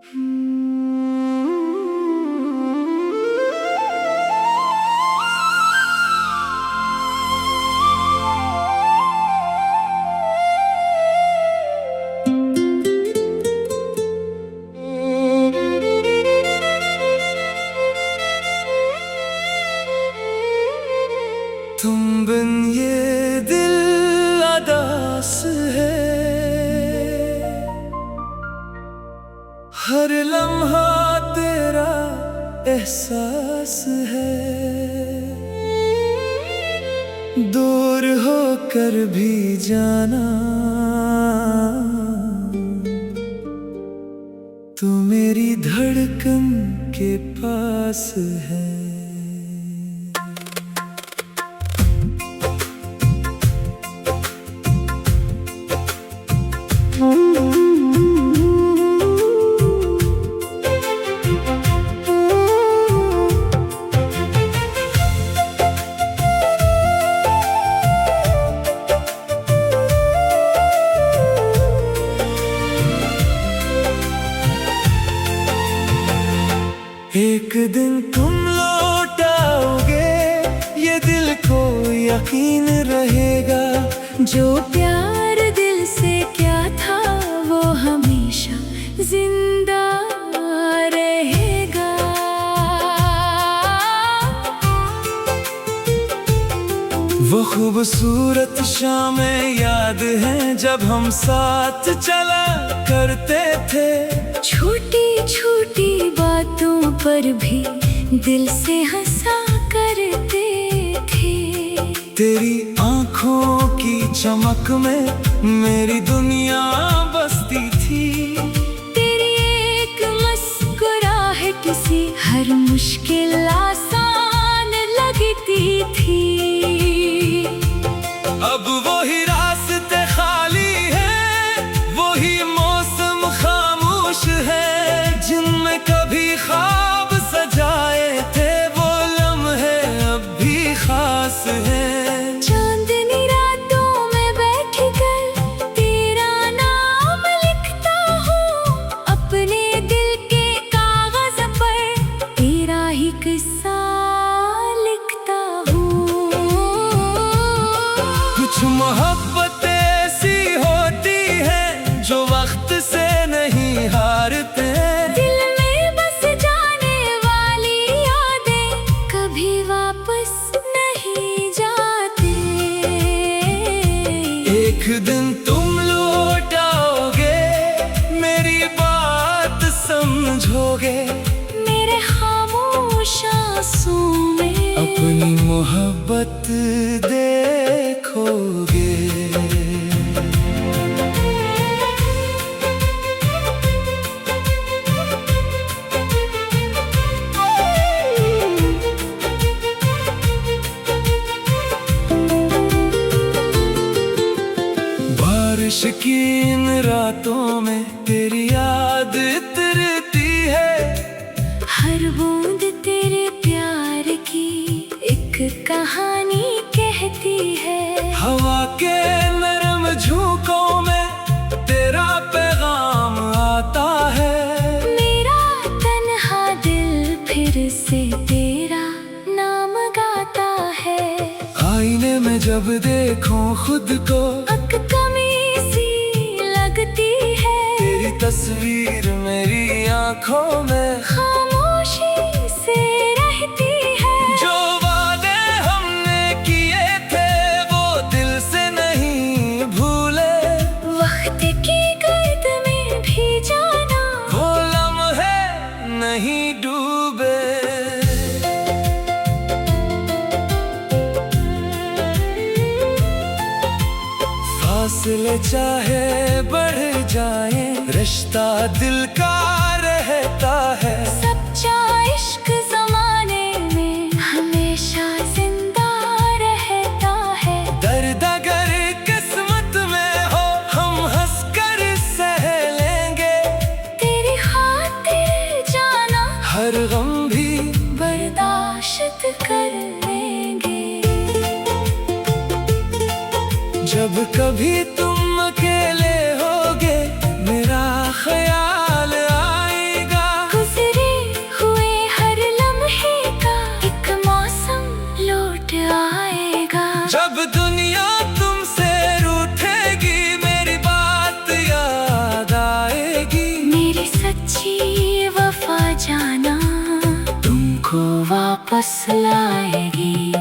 तुम बिन ये दिल अदास है, हर लम्हा तेरा एहसास है। दूर होकर भी जाना तू मेरी धड़कन के पास है। एक दिन तुम लौट आओगे, ये दिल को यकीन रहेगा। जो प्यार दिल से क्या था वो हमेशा जिंदा रहेगा। वो खूबसूरत शामें याद हैं जब हम साथ चला करते थे। छोटी छोटी बातों पर भी दिल से हंसा करते थे। तेरी आंखों की चमक में मेरी दुनिया बसती थी। तेरी एक मुस्कुराहट सी हर मुश्किल आसान लगती थी। अब वही रास्ते खाली हैं, वही मौसम खामोश है। जिनमें कभी ख्वाब सजाए थे वो लम्हे अब भी खास हैं। चांदनी रातों में बैठकर तेरा नाम लिखता हूँ, अपने दिल के कागज पर तेरा ही किस्सा लिखता हूँ। कुछ मोहब्बत ऐसी होती है जो वक्त से नहीं हारते। दिल में बस जाने वाली यादें कभी वापस नहीं जाते। एक दिन तुम लौट आओगे, मेरी बात समझोगे। मेरे खामोश आंसू में अपनी मोहब्बत देखोगे। बारिश की इन रातों में तेरी याद उतरती है। हर बूंद तेरे प्यार की एक कहानी कहती है। हवा के नरम झोंकों में तेरा पैगाम आता है। मेरा तन्हा दिल फिर से तेरा नाम गाता है। आईने में जब देखो खुद को अक कमी सी लगती है। तेरी तस्वीर मेरी आंखों में खामोशी से रहती है। जो वादे हमने किए थे वो दिल से नहीं भूले। वक्त की गर्द में भी जाना वो लम्हे नहीं डूबे। फासले चाहे बढ़ जाए, रिश्ता दिल का रहता है। सच्चा इश्क जमाने में हमेशा जिंदा रहता है। दर्द अगर किस्मत में हो हम हंसकर सह लेंगे। तेरी खातिर जाना हर गम भी बर्दाश्त कर लेंगे। जब कभी तुम अकेले होगे मेरा ख्याल आएगा। वापस लाएगी।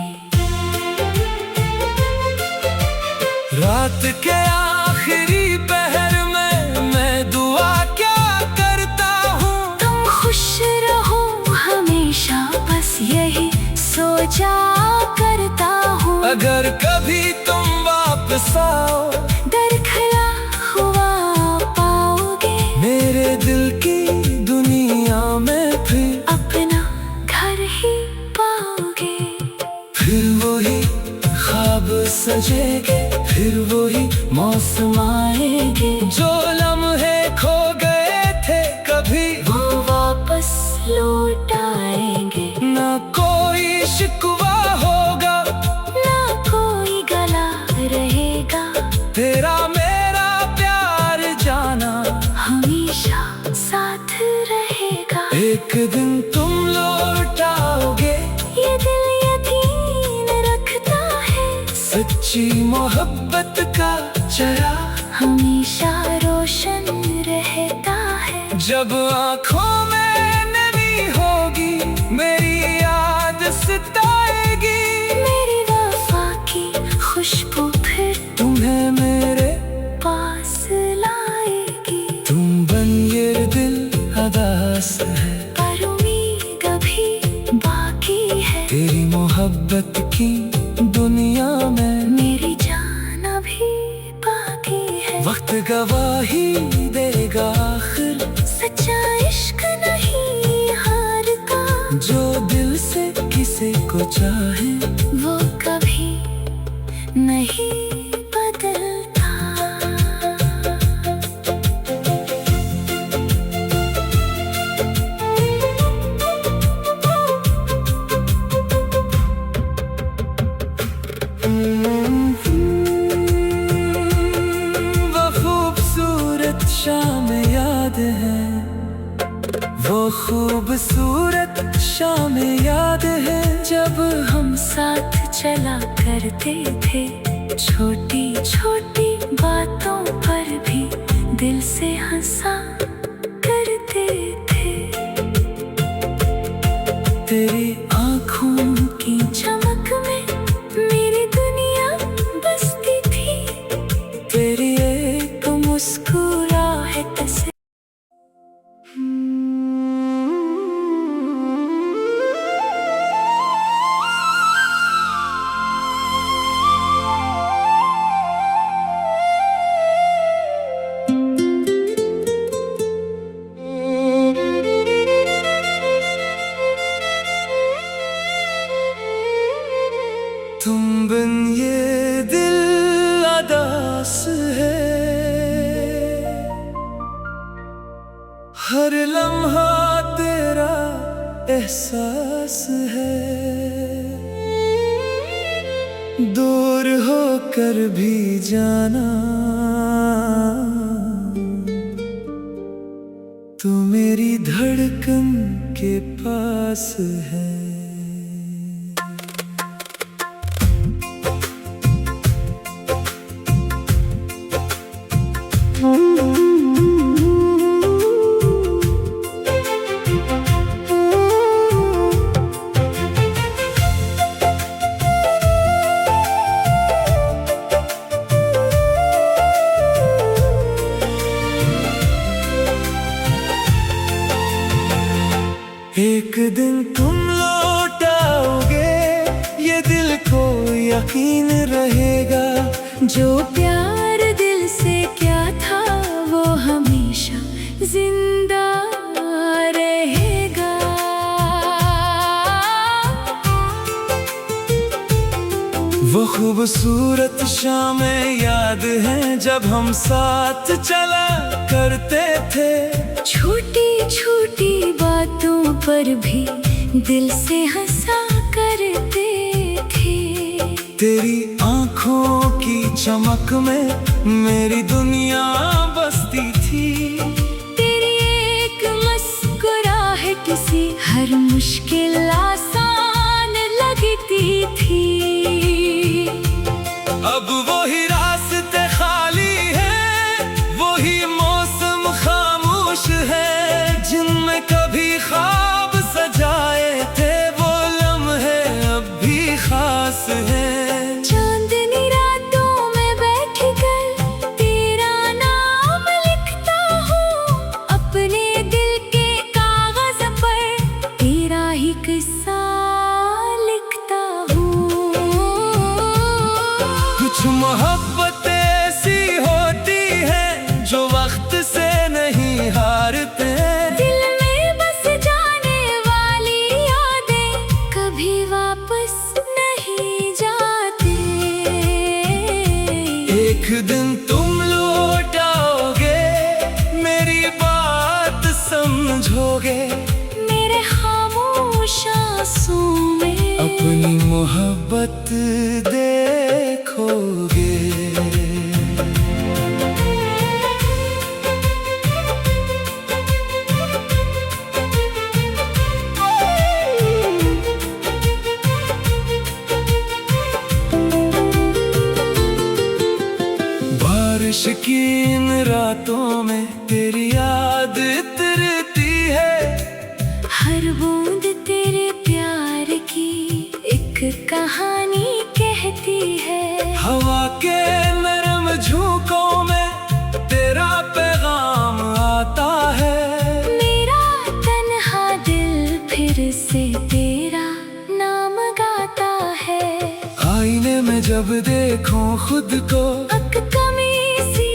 रात के आखिरी पहर में मैं दुआ क्या करता हूँ, तुम खुश रहो हमेशा, बस यही सोचा करता हूँ। अगर कभी तुम वापस आओ, दरखला हुआ पाओगे, मेरे दिल की दुनिया में फिर अपना घर ही पाओगे। फिर वही ख्वाब सजेंगे, फिर वही मौसम आएंगे। जो लम्हे खो गए थे कभी, वो वापस लौट आएंगे। ना कोई शिकवा होगा, ना कोई गला रहेगा। तेरा मेरा प्यार जाना हमेशा साथ रहेगा। एक दिन तुम लौट आओगे, ये दिल यकीन रखता है। सच्ची मोहब्बत का चेहरा हमेशा रोशन रहता है। जब आँखों में नमी होगी, मेरी याद सताएगी। मेरी वफा की खुशबू फिर तुम्हें मेरे पास लाएगी। तुम बन ये दिल अदास है, पर उम्मीद अभी बाकी है। तेरी मोहब्बत की दुनिया में मेरी जान अभी बाकी है। वक्त गवाही देगा आखिर, सच्चा इश्क नहीं हारता। जो दिल से किसी को चाहे वो कभी नहीं बदलता। वो खूबसूरत शाम याद है, वो खूबसूरत शाम याद है। जब हम साथ चला करते थे, छोटी छोटी बातों पर भी दिल से हंसा करते थे। तेरी आँखों की चमक में मेरी दुनिया बसती थी। तेरी एक मुस्कुराहट से तुम बिन ये दिल अदास है। हर लम्हा तेरा एहसास है, दूर होकर भी जाना तू मेरी धड़कन के पास है। एक दिन तुम लौट आओगे, ये दिल को यकीन रहेगा। जो प्यार दिल से क्या था, वो हमेशा जिंदा रहेगा। वो खूबसूरत शामें याद हैं, जब हम साथ चला करते थे। छोटी छोटी बातों पर भी दिल से हंसा करते थे। तेरी आँखों की चमक में मेरी दुनिया बसती थी। तेरी एक मुस्कुराहट से हर मुश्किल आसान लगती थी। अब वही रास्ते खाली हैं, वही मौसम खामोश है। जिनमें कभी ख्वाब सजाए थे, वो लम्हे देखोगे मेरे खामोश आंसू में अपनी मोहब्बत देखोगे। बारिश की इन रातों में तेरी याद उतरती है, हर बूंद तेरे प्यार की एक कहानी कहती है। हवा के नरम झोंकों में तेरा पैगाम आता है, मेरा तन्हा दिल फिर से तेरा नाम गाता है। आईने में जब देखूं खुद को अक कमी सी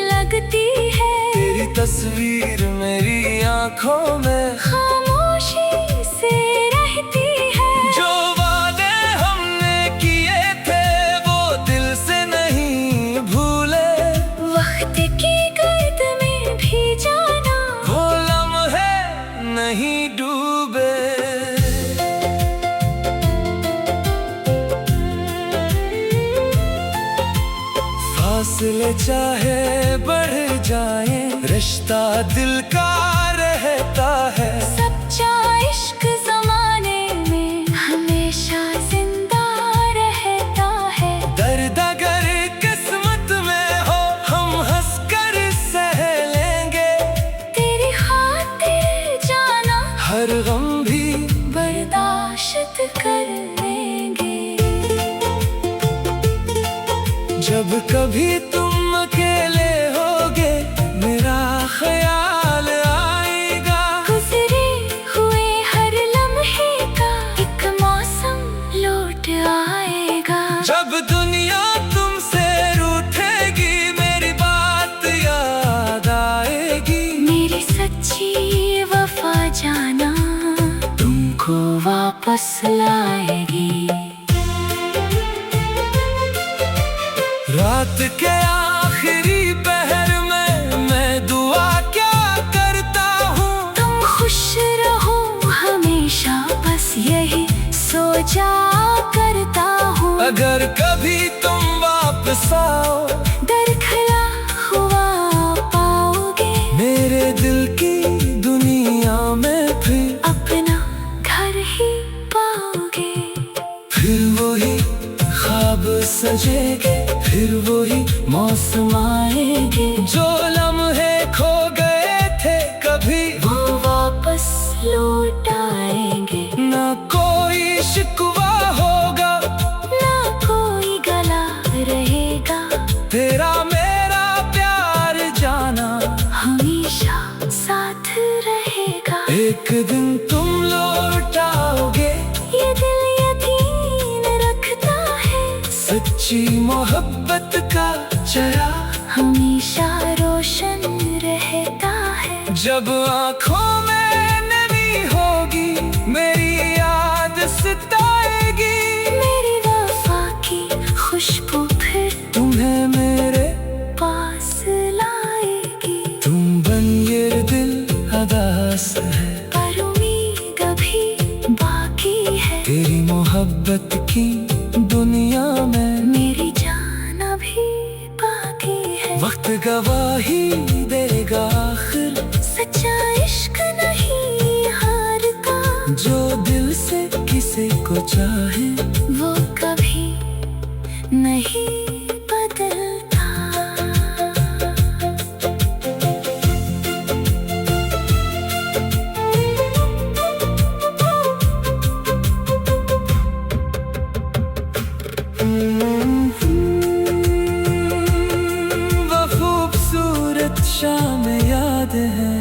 लगती है, तेरी तस्वीर मेरी आंखों में खामोशी से रहती है। जो वादे हमने किए थे वो दिल से नहीं भूले, वक्त की गर्द में भी जाना वो लम्हे नहीं डूबे। फासले चाहे बढ़ जाए रिश्ता दिल का रहता है, सच्चा इश्क जमाने में हमेशा जिंदा रहता है। दर्द अगर किस्मत में हो हम हंसकर सह लेंगे, तेरी खातिर जाना हर गम भी बर्दाश्त कर लेंगे। जब कभी तुम अकेले होगे मेरा ख्याल आएगा, गुजरे हुए हर लम्हे का एक मौसम लौट आएगा। जब दुनिया तुमसे रूठेगी मेरी बात याद आएगी, मेरी सच्ची वफा जाना तुमको वापस लाएगी। रात के आखिरी पहर में मैं दुआ क्या करता हूँ, तुम खुश रहो हमेशा बस यही सोचा करता हूँ। अगर कभी तुम वापस आओ दरखला हुआ पाओगे, मेरे दिल की दुनिया में फिर अपना घर ही पाओगे। फिर वही ख्वाब सजेगे, फिर वही मौसम आएंगे, जो लम्हे खो गए थे कभी वो वापस लौट आएंगे। ना कोई शिकवा होगा ना कोई गला रहेगा, तेरा मेरा प्यार जाना हमेशा साथ रहेगा। एक दिन तुम लौट आओगे, ये दिल यकीन रखता है, सच्ची मोहब्बत का चेहरा हमेशा रोशन रहता है। जब आँखों में नमी होगी मेरी याद सताएगी, मेरी वफा की खुशबू फिर तुम्हें मेरे पास लाएगी। तुम बन ये दिल अदास है, पर उम्मीद अभी बाकी है। तेरी मोहब्बत की दुनिया में मेरी जान अभी बाकी है। वक्त गवाही देगा आखिर, सच्चा इश्क नहीं हारता, जो दिल से किसी को चाहे वो कभी नहीं बदलता। वो खूबसूरत शाम याद है,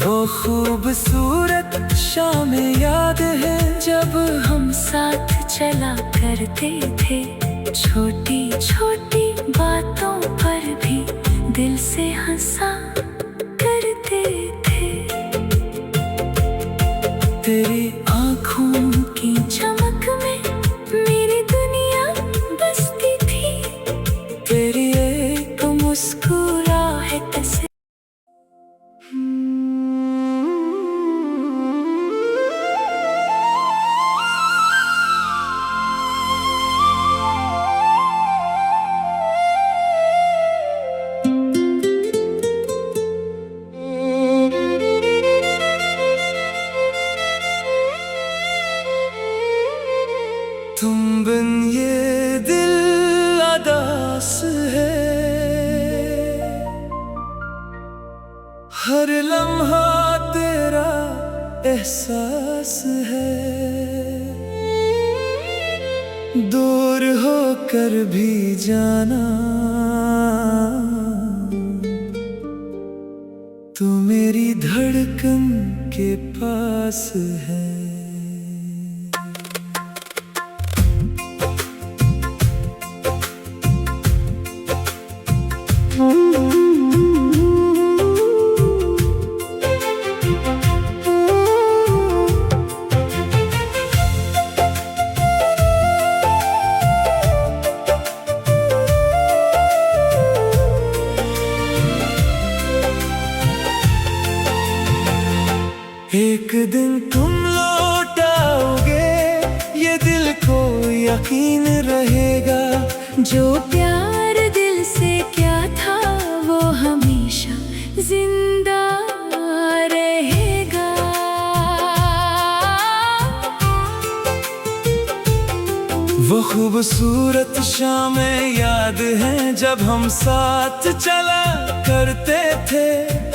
वो खूबसूरत शाम याद है, जब हम साथ चला करते थे, छोटी छोटी बातों पर भी दिल से हंसा करते थे। तेरी आँखों की चमक में मेरी दुनिया बसती थी, तेरी एक मुस्कुराहट से हर लम्हा तेरा एहसास है, दूर होकर भी जाना तू मेरी धड़कन के पास है। एक दिन तुम लौट आओगे, ये दिल को यकीन रहेगा। जो प्यार दिल से क्या था वो हमेशा जिंदा रहेगा। वो खूबसूरत शामें याद हैं जब हम साथ चला करते थे।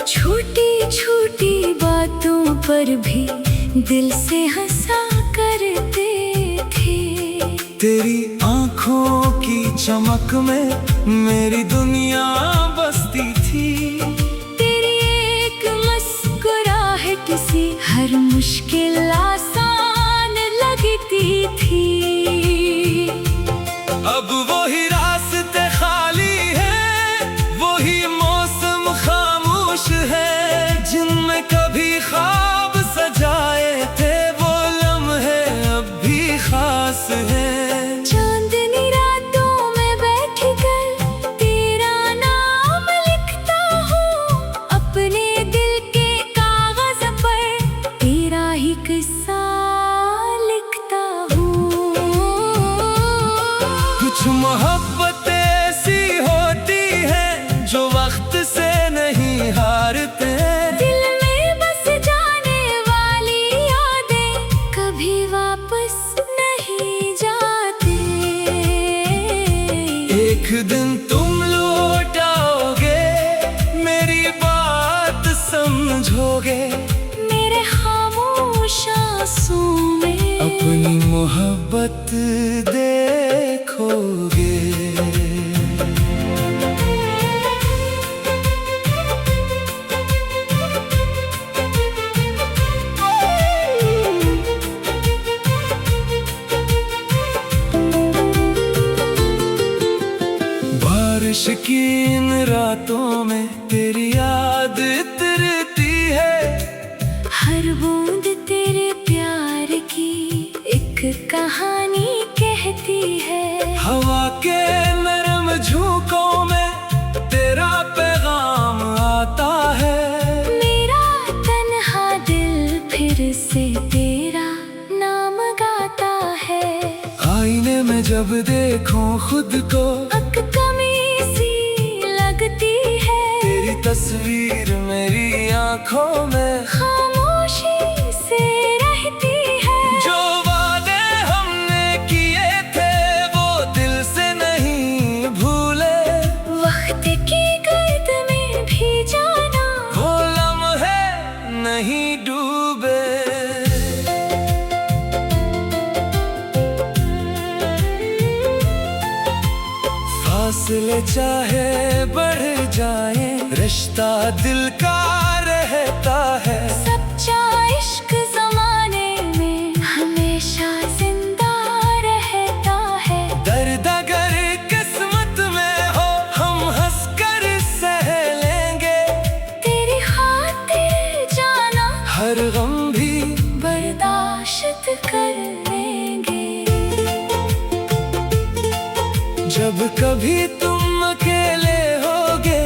छोटी छोटी बातों पर भी दिल से हंसा करते थे। तेरी आँखों की चमक में मेरी दुनिया बसती थी। तेरी एक मुस्कुराहट से हर मुश्किल आसान लगती थी। अब वही रास्ते खाली हैं, वही मौसम खामोश है। जिनमें कभी ख्वाब सजाए थे वो लम्हे अब भी खास हैं। चांदनी रातों में बैठकर तेरा नाम लिखता हूँ, अपने दिल के कागज पर तेरा ही किस्सा लिखता हूँ। कुछ मोहब्बत ऐसी होती है जो वक्त से नहीं हारते। दिल में बस जाने वाली यादें कभी वापस नहीं जाते। एक दिन तुम लौट आओगे, मेरी बात समझोगे। मेरे खामोश आंसू में अपनी मोहब्बत देखोगे। बारिश की इन रातों में तेरी याद उतरती है। हर बूंद तेरे प्यार की एक कहानी कहती है। हवा के नरम झोंकों में तेरा पैगाम आता है। मेरा तन्हा दिल फिर से तेरा नाम गाता है। आईने में जब देखूं खुद को अक कमी सी लगती है। तेरी तस्वीर मेरी आंखों में खामोशी से रहती है। जो वादे हमने किए थे वो दिल से नहीं भूले। वक्त की गर्द में भी जाना वो लम्हे नहीं डूबे। फासले चाहे बढ़ जाए, रिश्ता दिल का रहता है। सच्चा इश्क जमाने में हमेशा जिंदा रहता है। दर्द अगर किस्मत में हो हम हंसकर सह लेंगे। तेरी खातिर जाना हर गम भी बर्दाश्त कर लेंगे। जब कभी तुम अकेले होगे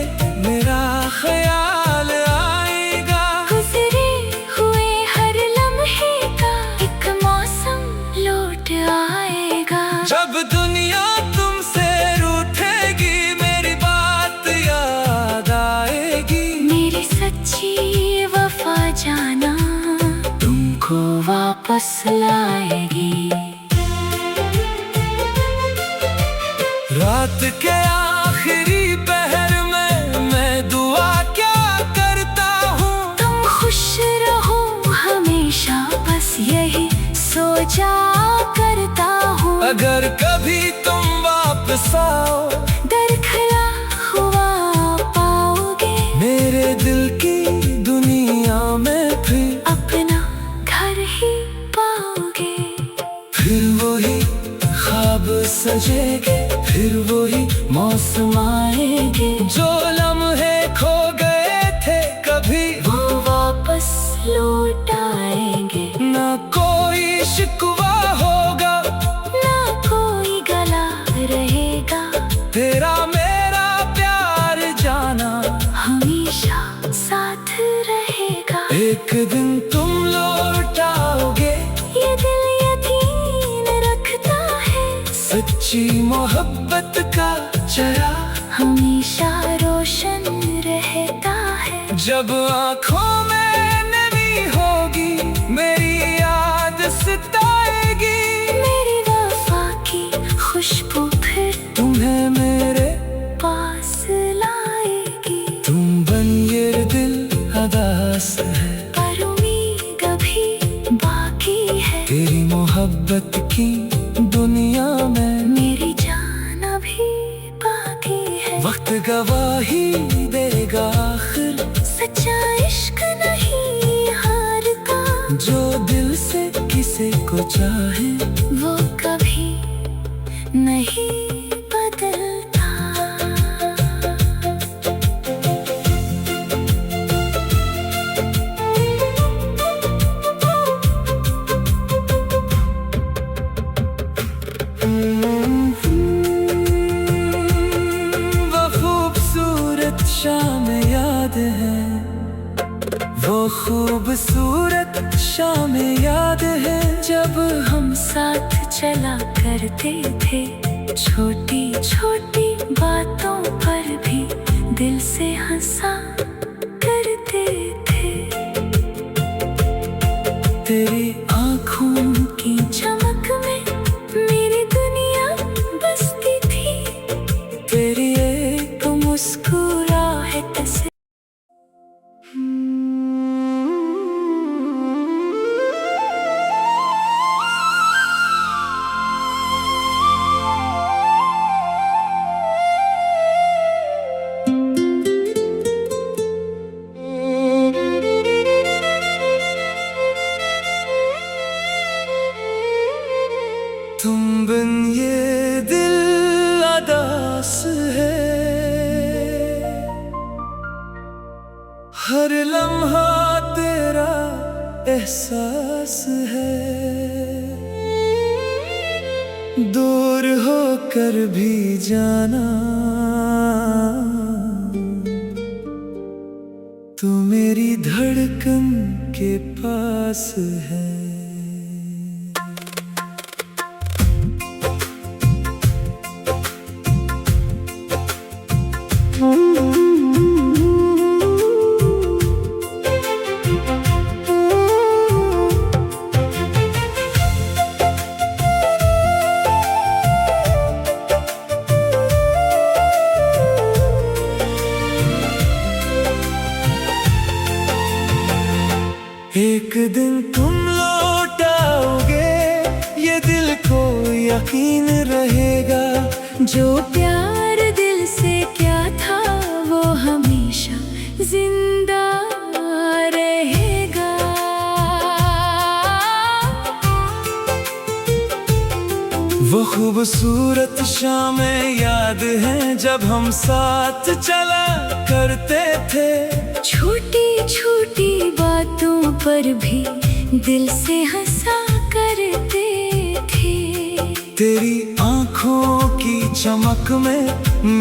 मेरा ख्याल आएगा। गुजरे हुए हर लम्हे का एक मौसम लौट आएगा। जब दुनिया तुमसे रूठेगी मेरी बात याद आएगी। मेरी सच्ची वफा जाना तुमको वापस लाएगी। रात के आखिरी पहर में मैं दुआ क्या करता बसाओ, दरखला हुआ पाओगे, मेरे दिल की दुनिया में फिर अपना घर ही पाओगे। फिर वही ख्वाब सजेंगे, फिर वही मौसम आएंगे, जो लम्हे खो गए थे कभी वो वापस लौट आएंगे। ना कोई शिकवा होगा, ना कोई गला रहेगा, तेरा मेरा प्यार जाना हमेशा साथ रहेगा। एक दिन तुम लौट आओगे, ये दिल यकीन रखता है, सच्ची मोहब्बत का चेहरा हमेशा रोशन रहता है। जब आँखों में नमी होगी, मेरी याद सताएगी, मेरी वफा की खुशबू फिर तुम्हें मेरे पास लाएगी। तुम बन ये दिल अदास है, पर उम्मीद अभी बाकी है, तेरी मोहब्बत की दुनिया में मेरी जान अभी बाकी है। वक्त गवाही देगा आखिर, सच्चा इश्क नहीं हारता, जो दिल से किसी को चाहे वो कभी नहीं बदलता। वो खूबसूरत शाम याद है, वो खूबसूरत शाम याद है, जब हम साथ चला करते थे, छोटी छोटी बातों पर भी दिल से हंसा करते थे। तेरी आँखों की चमक में मेरी दुनिया बसती थी, तेरी एक मुस्कुराहट से तुम बिन ये दिल अदास है, हर लम्हा तेरा एहसास है, दूर होकर भी जाना तू मेरी धड़कन के पास है। एक दिन तुम लौट आओगे, ये दिल को यकीन रहेगा, जो प्यार दिल से क्या था वो हमेशा जिंदा रहेगा। वो खूबसूरत शामें याद हैं, जब हम साथ चला करते थे, छोटी छोटी बातों पर भी दिल से हंसा करते थे। तेरी आँखों की चमक में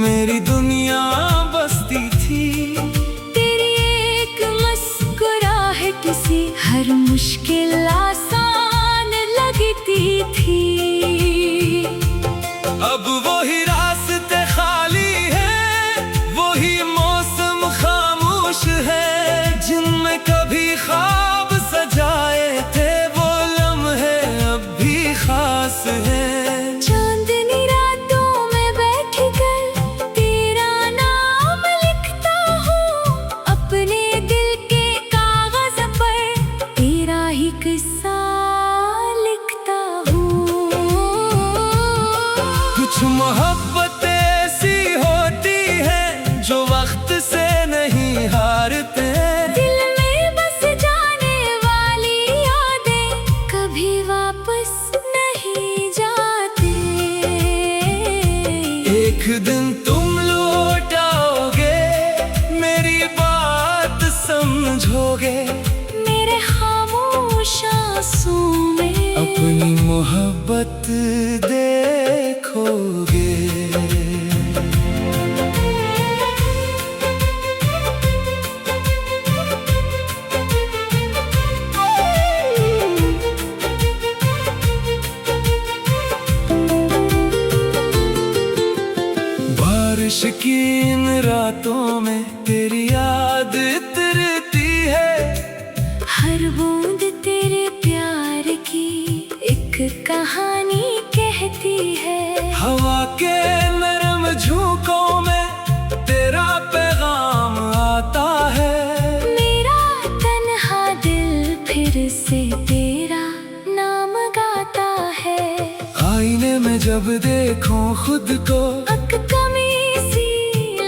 मेरी दुनिया बसती थी, तेरी एक मुस्कुराहट से हर मुश्किल आसान लगती थी। अब वही रास्ते खाली हैं, वही मौसम खामोश है, जिनमें कभी ख्वाब सजाए थे, वो लम्हे अब भी खास हैं। चांदनी रातों में बैठ कर तेरा नाम लिखता हूँ, मेरे खामोश आंसू में अपनी मोहब्बत देखोगे। बारिश की इन रातों में तेरी याद उतरती है। हर बूंद तेरे प्यार की एक कहानी कहती है। हवा के नरम झोंकों में तेरा पैगाम आता है। मेरा तन्हा दिल फिर से तेरा नाम गाता है। आईने में जब देखूं खुद को अक कमी सी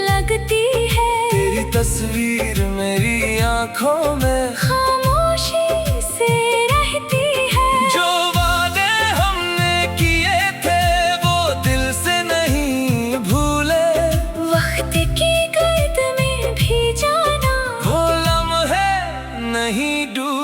लगती है। तेरी तस्वीर मेरी आंखों में खामोशी से रहती है। जो वादे हमने किए थे वो दिल से नहीं भूले। वक्त की गर्द में भी जाना वो लम्हे नहीं डूबे।